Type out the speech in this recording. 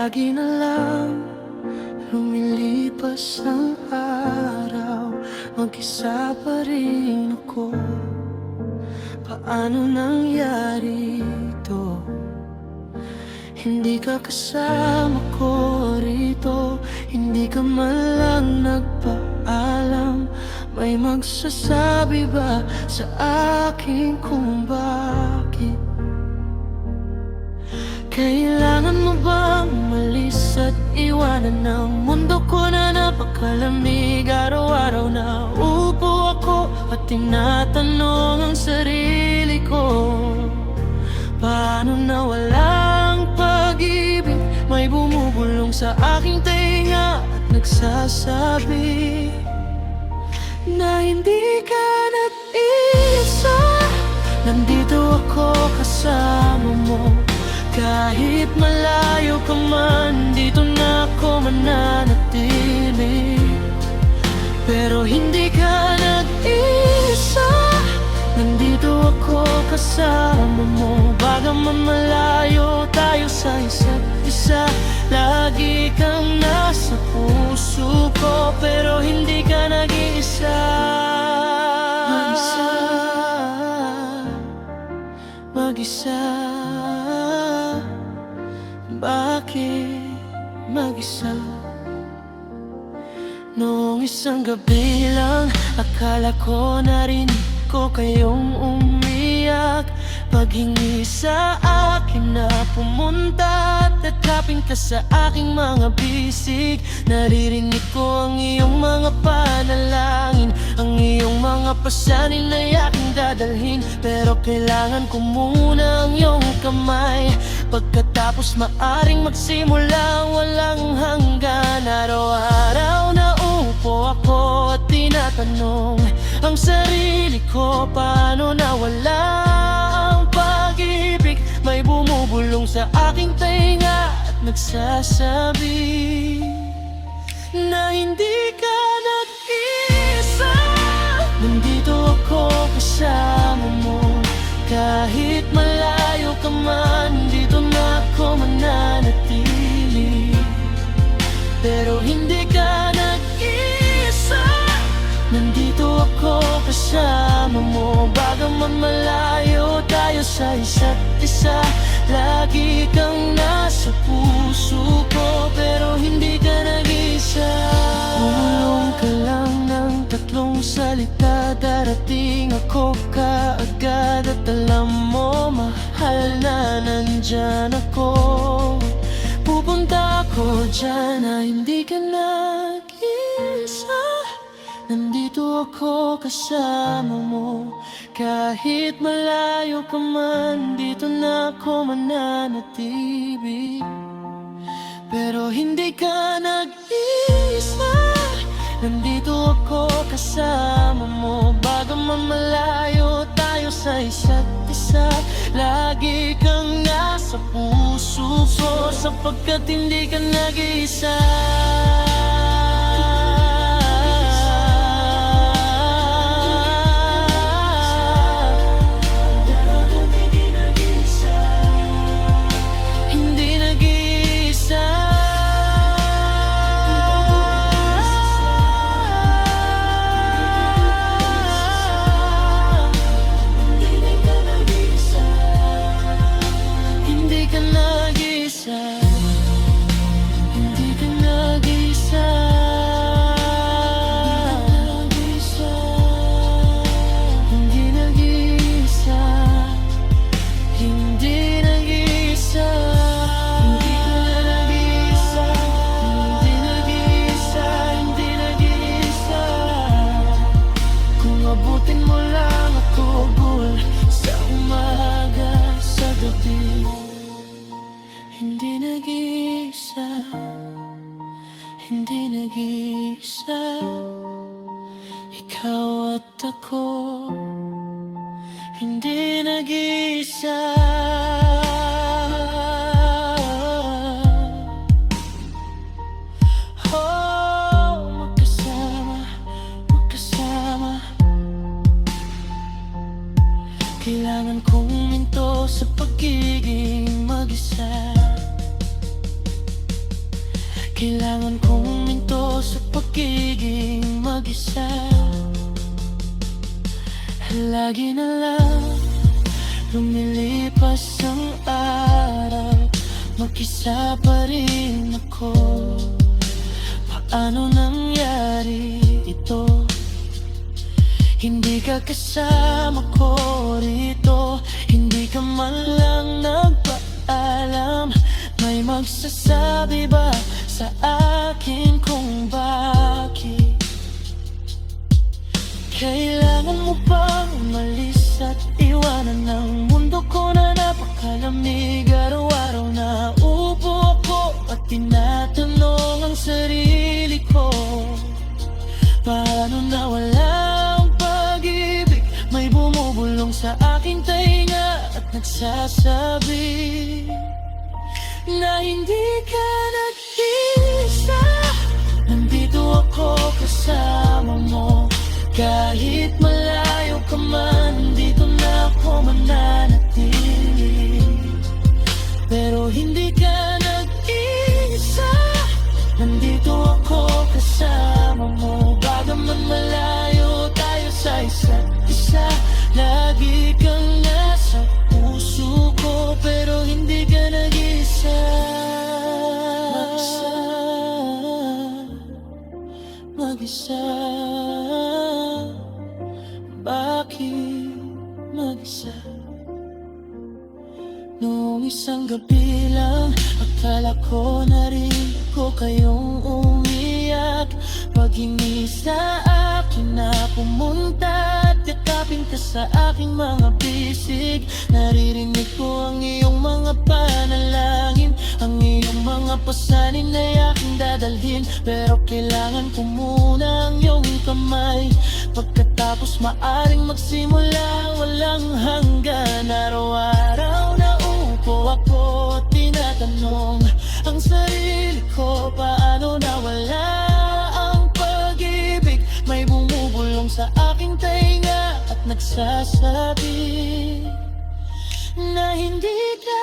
Lagi na lang lumilipas ang araw, mag-isa pa rin ako. Paano nangyari ito? Hindi ka kasama ko rito, hindi ka man lang nagpaalam. May magsasabi ba sa akin kung bakit? Kailangan mo bang umalis at iwanan ng mundo ko na napakalamig? Araw-araw na upo ako at tinatanong ang sarili ko, paano na walang pag-ibig? May bumubulong sa aking tenga at nagsasabi na hindi ka nag-iisa. Nandito ako kasama mo, kahit malayo ka man, dito na ako mananatili. Pero hindi ka nag-iisa, nandito ako kasama mo. Bagaman malayo tayo sa isa't isa, lagi kang nasa puso ko. Pero hindi ka nag-iisa. Mag-isa, mag-isa. Bakit mag-isa? Noong isang gabi lang, akala ko narinig ko kayong umiyak. Paghingi sa akin na pumunta at takapin ka sa aking mga bisig. Naririnig ko ang iyong mga panalangin, ang iyong mga pasanin na aking dadalhin. Pero kailangan ko muna ang iyong kamay, pagkatapos maaring magsimula walang hanggan. Araw-araw na upo ako at tinatanong ang sarili ko, paano na wala ang pag-ibig? May bumubulong sa aking tenga at nagsasabi na hindi ka nag-iisa. Nandito ako kasama mo, kahit malayo ka man, dito na ako mananatili. Pero hindi ka nag-iisa, nandito ako kasama mo. Bagaman malayo tayo sa isa't isa, lagi kang nasa puso ko. Pero hindi ka nag-iisa. Bumulong ka lang ng tatlong salita, darating ako kaagad. At alam mo, mahal na nandyan ako. Pupunta ako dyan na hindi ka nag-iisa. Nandito ako kasama mo, kahit malayo ka man, dito na ako mananatili. Pero hindi ka nag-iisa, nandito ako kasama mo. Bagaman malayo tayo sa isa't isa, lagi kang nasa puso ko, sapagkat hindi ka nag-iisa. Abutin mo lang ako, bul, sa umaga, sa gabi. Hindi nag-iisa, hindi nag-iisa. Ikaw at ako, hindi nag-iisa. Kailangan kong minto sa pagiging mag-isa. Kailangan kong minto sa pagiging mag-isa. Lagi na lang lumilipas ang araw, mag-isa pa rin ako. Paano nangyari ito? Hindi ka kasama ko rito, hindi ka man lang nagpaalam. May magsasabi ba sa akin kung bakit? Kailangan mo bang umalis at iwanan ng mundo ko na napakalamig? Araw-araw na upo ako at tinatanong ang sarili ko, paano nawala ang pag-ibig? May bumubulong sa aking tainga at nagsasabi na hindi ka nag-iisa. Nandito ako kasama mo, kahit malayo ka man, dito na ako mananatili. Pero hindi ka nag-iisa. Nandito ako kasama mo, bagaman malayo tayo sa isa't isa. Lagi kang nasa puso ko, pero hindi ka nag-iisa. Mag-isa, bakit mag-isa? Noong isang gabi lang, akala ko narinig ko kayong umiyak. Paghingi sa akin na pumunta at yakapin ka sa aking mga bisig. Naririnig ko ang iyong mga panalangin, ang iyong mga pasanin na aking dadalhin. Pero kailangan ko muna ang iyong kamay, pagkatapos maaring magsimula walang hanggan. Araw-araw na upo ako at tinatanong ang sarili ko, paano nawala ang pag-ibig? May bumubulong sa aking tainga at nagsasabi na hindi ka